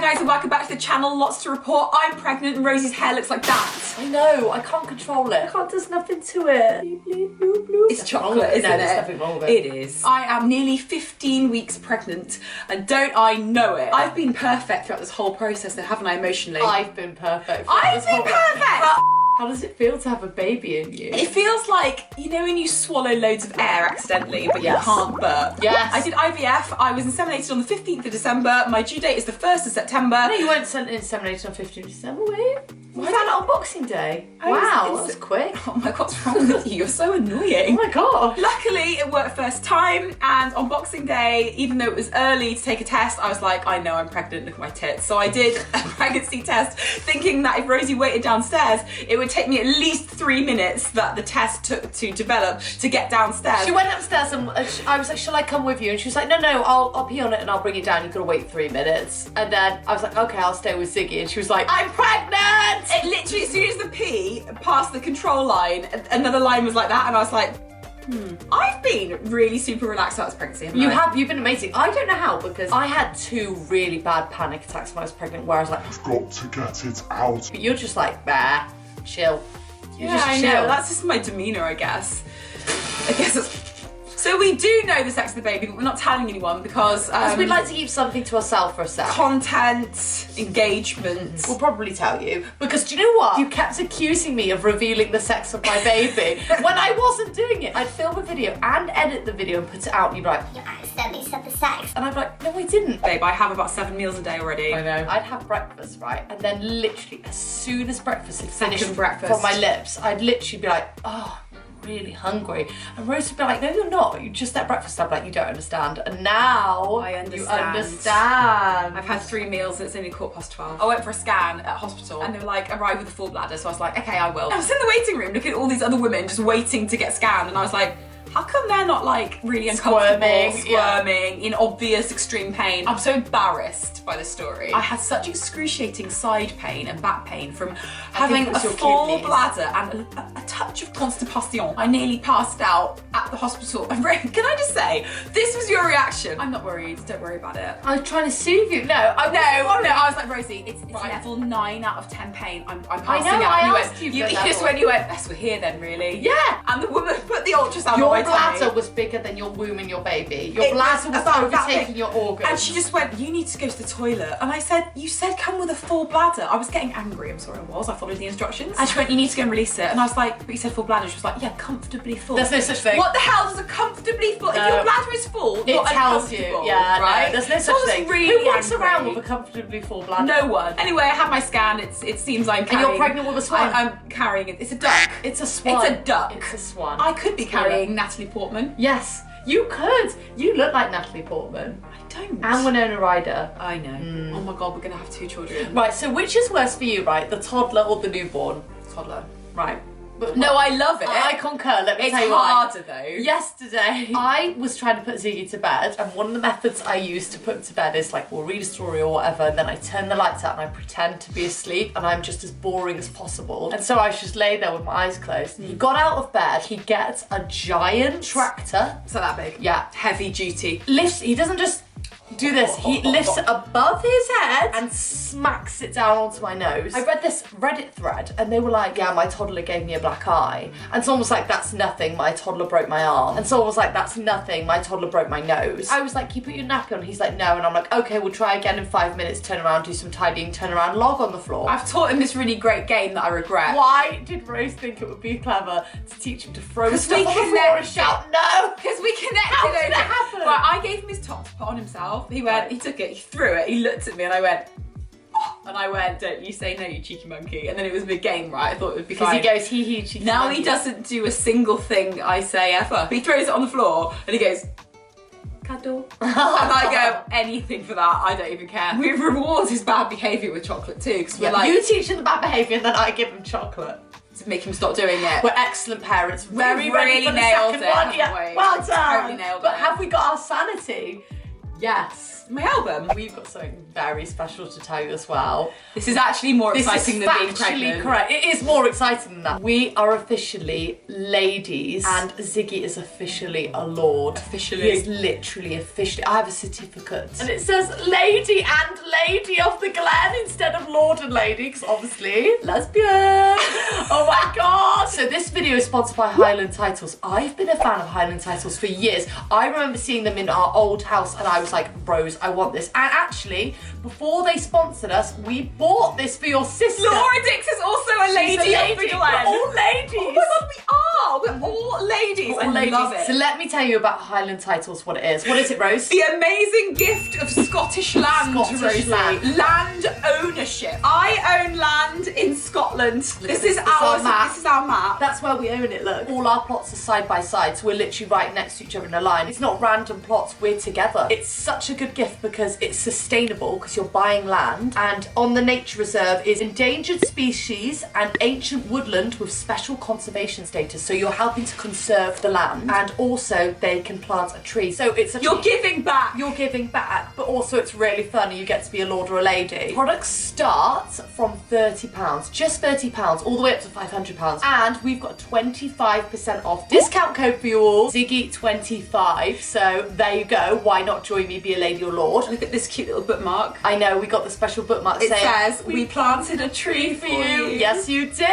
guys and welcome back to the channel. Lots to report. I'm pregnant and Rosie's hair looks like that. I know, I can't control it. There's nothing to it. It's chocolate, isn't it? There's nothing wrong with it. It is. I am nearly 15 weeks pregnant and don't I know it. I've been perfect throughout this whole process though, haven't I, emotionally? I've been perfect. I've been perfect! How does it feel to have a baby in you? It feels like, you know when you swallow loads of air accidentally but you can't burp? Yes. I did IVF, I was inseminated on the 15th of December, my due date is the 1st of September. No, you weren't inseminated on 15th of December, were you? We found it on Boxing Day. Wow, that was quick. Oh my god, what's wrong with you? You're so annoying. Oh my god. Luckily, it worked first time, and on Boxing Day, even though it was early to take a test, I was like, I know I'm pregnant, look at my tits. So I did a pregnancy test, thinking that if Rosie waited downstairs, it would take me at least 3 minutes that the test took to develop to get downstairs. She went upstairs and I was like, shall I come with you? And she was like, no, I'll pee on it and I'll bring you down. You've got to wait 3 minutes. And then I was like, okay, I'll stay with Ziggy. And she was like, I'm pregnant! It literally, as soon as the pee passed the control line, another line was like that, and I was like, I've been really super relaxed about this pregnancy. You've been amazing. I don't know how, because I had 2 really bad panic attacks when I was pregnant where I was like, I've got to get it out. But you're just like, bah, chill. I know, that's just my demeanour, I guess. So we do know the sex of the baby, but we're not telling anyone because we'd like to keep something to ourselves for a sec. Content, engagement. We'll probably tell you. Because do you know what? You kept accusing me of revealing the sex of my baby when I wasn't doing it. I'd film a video and edit the video and put it out and you'd be like, you accidentally said the sex. and I'd be like, no I didn't. Babe, I have about 7 meals a day already. I know. I'd have breakfast, right? And then literally as soon as breakfast had finished breakfast from my lips, I'd literally be like, oh, really hungry. And Rose would be like, no you're not, you just ate breakfast. I'm like, you don't understand. And now I understand. you understand. I've had 3 meals and it's only 12:15. I went for a scan at hospital and they were like, arrive with a full bladder, so I was like, okay, I will. I was in the waiting room looking at all these other women just waiting to get scanned and I was like, how come they're not like really uncomfortable, squirming, in obvious extreme pain? I'm so embarrassed by this story. I had such excruciating side pain and back pain from having a full bladder and a touch of constipation. I nearly passed out at the hospital. Can I just say, this was your reaction. I'm not worried, don't worry about it. I was trying to soothe you. No, I was like, Rosie, it's level 9 out of 10 pain. I'm passing I know, out. I asked you just went, yes, we're here then, really. Yeah. And the woman put the ultrasound your on my bladder tummy. was bigger than your womb and your baby. Your bladder was overtaking your organs. And she just went, you need to go to the toilet. And I said, you said come with a full bladder. I was getting angry, I'm sorry I was. I followed the instructions. And she went, you need to go and release it. And I was like, but you said full bladder. She was like, yeah, comfortably full. There's no such thing. What the hell does a comfortably full? No. If your bladder is full, it not tells you. Yeah, right? No, there's no such thing. Really Who walks angry. around with a comfortably full bladder? No one. Anyway, I had my scan. It seems I'm carrying. And you're pregnant with a swan. I'm carrying it. It's a duck. It's a swan. It's a duck. It's a swan. I could be carrying Natalie Portman. Yes, you could. You look like Natalie Portman. I don't. And Winona Ryder. I know. Oh my god, we're gonna have 2 children. Right, so which is worse for you, right? The toddler or the newborn? Toddler. Right. But No, I love it. I concur, let me It's tell you why. harder though. Yesterday, I was trying to put Ziggy to bed, and one of the methods I use to put him to bed is like, we'll read a story or whatever, and then I turn the lights out and I pretend to be asleep, and I'm just as boring as possible. And so I just lay there with my eyes closed. He got out of bed, he gets a giant tractor. So that big. Yeah. Heavy duty. He doesn't just do this, he lifts it above his head and smacks it down onto my nose. I read this Reddit thread and they were like, yeah, my toddler gave me a black eye. And someone was like, that's nothing, my toddler broke my arm. And someone was like, that's nothing, my toddler broke my nose. I was like, can you put your nappy on? He's like, no. And I'm like, okay, we'll try again in 5 minutes, turn around, do some tidying, turn around, log on the floor. I've taught him this really great game that I regret. Why did Rose think it would be clever to teach him to throw stuff we on the floor and shout, no? Because we connected. How did it happen? Right, I gave him his top to put on himself. He went, he took it, he threw it, he looked at me and I went, oh. And I went, don't you say no, you cheeky monkey. And then it was a big game, right? I thought it would be fine. Because he goes, he, cheeky Now monkey. he doesn't do a single thing I say ever. He throws it on the floor and he goes, cuddle. And I go, anything for that, I don't even care. We reward his bad behaviour with chocolate too, because we're like, you teach him the bad behaviour and then I give him chocolate. to make him stop doing it. We're excellent parents. Very We've ready really for the nailed second it, one. haven't Yeah. we? Well We've done. totally nailed but it. have we got our sanity? Yes. My album. We've got something very special to tell you as well. This is actually more exciting than being pregnant. Correct. It is more exciting than that. We are officially ladies, and Ziggy is officially a lord. Officially. He is literally officially. I have a certificate, and it says Lady and Lady of the Glen instead of Lord and Lady, because obviously lesbian. Oh my god! So this video is sponsored by Highland Titles. I've been a fan of Highland Titles for years. I remember seeing them in our old house, and I was like, Rose, I want this. And actually, before they sponsored us, we bought this for your sister. Laura Dix is also a lady of the Glen. We're all ladies. Oh my god, we are. We're all ladies. I love it. So let me tell you about Highland Titles, what it is. What is it, Rose? The amazing gift of Scottish land, Rosie. Land ownership. I own land in Scotland. This is our map. That's where we own it, look. All our plots are side by side, so we're literally right next to each other in a line. It's not random plots, we're together. It's such a good gift because it's sustainable, because you're buying land, and on the nature reserve is endangered species and ancient woodland with special conservation status. So you're helping to conserve the land, and also they can plant a tree. So it's You're giving back. You're giving back, but also it's really fun and you get to be a lord or a lady. Products start from £30, just £30, all the way up to £500. And we've got a 25% off discount code for you all, Ziggy25. So there you go. Why not join me, be a lady or lord? Look at this cute little bookmark. I know, we got the special bookmark It saying, says, we planted a tree for you. Yes, you did.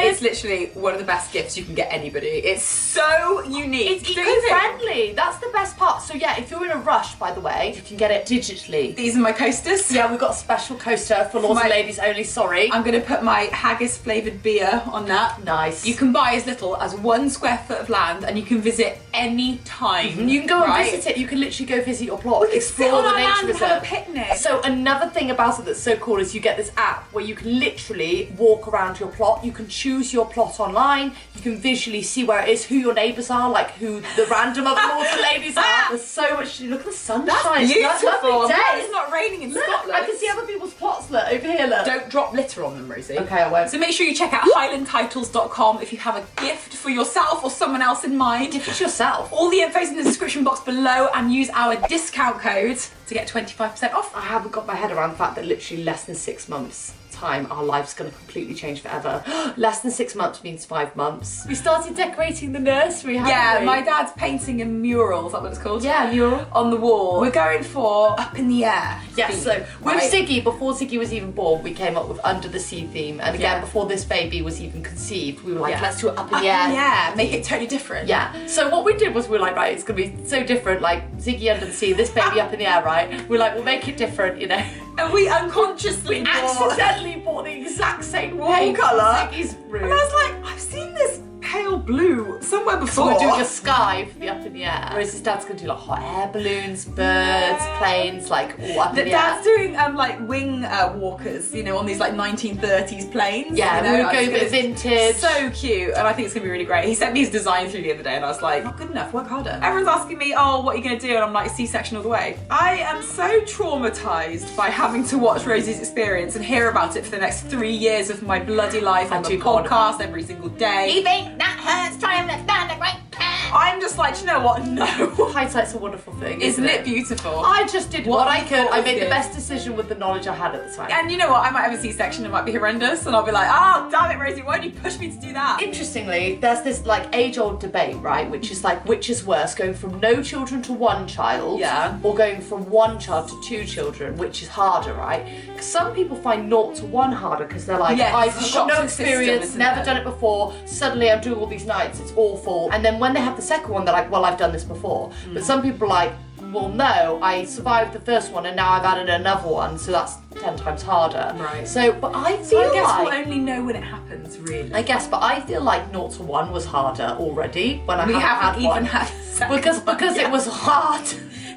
It's literally one of the best gifts you can get anybody. It's so unique. It's eco-friendly. That's the best part. So yeah, if you're in a rush, by the way, you can get it digitally. These are my coasters. Yeah, we've got a special coaster for lords and ladies only, sorry. I'm going to put my haggis flavoured beer on that. Nice. You can buy as little as 1 square foot of land and you can visit any time. You can go and visit it. You can literally go visit your plot, explore the nature reserve. Have a picnic. So another thing about it that's so cool is you get this app where you can literally walk around your plot. You can choose your plot online. You can visually see where it is, who your neighbours are, like who the random other lords and ladies are. There's so much to do. Look at the sunshine. That's beautiful. Lovely day. It's not raining in Scotland. I can see other people's plots, look, over here, look. Don't drop litter on them, Rosie. Okay, I won't. So make sure you check out highlandtitles.com if you have a gift for yourself or someone else in mind. Gift it yourself. All the info's in the description box below, and use our discount code to get 25% off. I haven't got my head around the fact that literally less than 6 months time our life's going to completely change forever. Less than 6 months means 5 months. We started decorating the nursery, haven't we? My dad's painting a mural, is that what it's called? Yeah, mural. On the wall. We're going for Up in the Air. Yes, so with Ziggy, before Ziggy was even born, we came up with Under the Sea theme. And again, before this baby was even conceived, we were like, let's do it up in the air. Yeah, make it totally different. Yeah. So what we did was we were like, right, it's going to be so different, like Ziggy under the sea, this baby up in the air, right? We're like, we'll make it different, you know. And we unconsciously accidentally bought the exact same wall paint colour. Ziggy's room. And I was like, I've seen this pale blue somewhere before. So we're doing a sky for the up in the air. Whereas his dad's going to do like hot air balloons, birds, planes, like all up in the air. Dad's doing like wing walkers, you know, on these like 1930s planes. Yeah, you know, we're going a bit vintage. So cute, and I think it's going to be really great. He sent me his design through the other day and I was like, not good enough, work harder. Everyone's asking me, oh, what are you going to do? And I'm like, C-section all the way. I am so traumatised by having to watch Rosie's experience and hear about it for the next 3 years of my bloody life on the podcast every single day. You think that hurts? Try and understand the great plan. I'm just like, do you know what? No. Hindsight's a wonderful thing, Isn't it beautiful? I just did what I could. I made good. the best decision with the knowledge I had at the time. And you know what? I might have a C-section, it might be horrendous, and I'll be like, oh, damn it, Rosie, why did you push me to do that? Interestingly, there's this like age-old debate, right? Which is like, which is worse, going from no children to 1 child, or going from 1 child to 2 children, which is harder, right? Because some people find 0 to 1 harder because they're like, I've got no experience, never done it before, suddenly I'm doing all these nights, it's awful. And then when they have the second one, they're like, well, I've done this before. But some people are like, well, no, I survived the first one and now I've added another one, so that's 10 times harder. Right. So, but I feel I guess like... we'll only know when it happens, really. I guess, but I feel like 0 to 1 was harder already when I we haven't had even one. had because it was hard.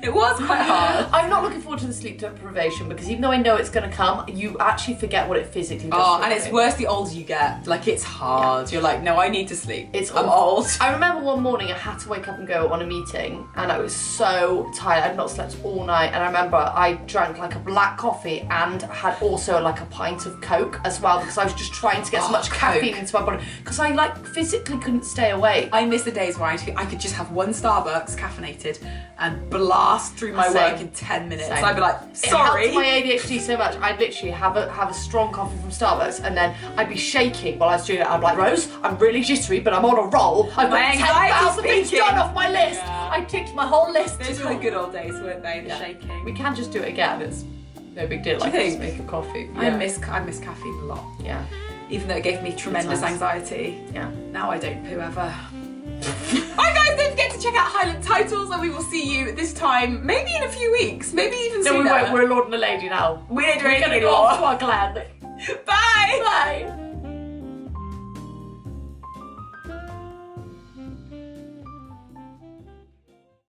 It was quite hard. I'm not looking forward to the sleep deprivation because even though I know it's going to come, you actually forget what it physically does. Oh, and it's worse the older you get. Like, it's hard. You're like, no, I need to sleep. I'm awful. old. I remember one morning I had to wake up and go on a meeting and I was so tired. I'd not slept all night, and I remember I drank like a black coffee and had also like a pint of Coke as well because I was just trying to get as much caffeine into my body because I like physically couldn't stay awake. I miss the days where I could just have 1 Starbucks caffeinated and blast blast through my Same. work in 10 minutes. Same. I'd be like, It sorry. helped my ADHD so much. I'd literally have a strong coffee from Starbucks, and then I'd be shaking while I was doing it. I'd be like, Rose, I'm really jittery, but I'm on a roll. I've My got anxiety's 10,000 things peaking. done off my list. Yeah. I ticked my whole list. Those were the good old days, weren't they? The Yeah. shaking. We can just do it again. It's no big deal. Do you Like, just think? make a coffee. I miss caffeine a lot. Yeah. Even though it gave me tremendous times. anxiety. Yeah. Now I don't poo ever. Alright guys, don't forget to check out Highland Titles, and we will see you this time, maybe in a few weeks, maybe even No, sooner. we won't. We're a lord and a lady now. We don't do We're anything gonna go anymore. off to our Glen. Bye! Bye.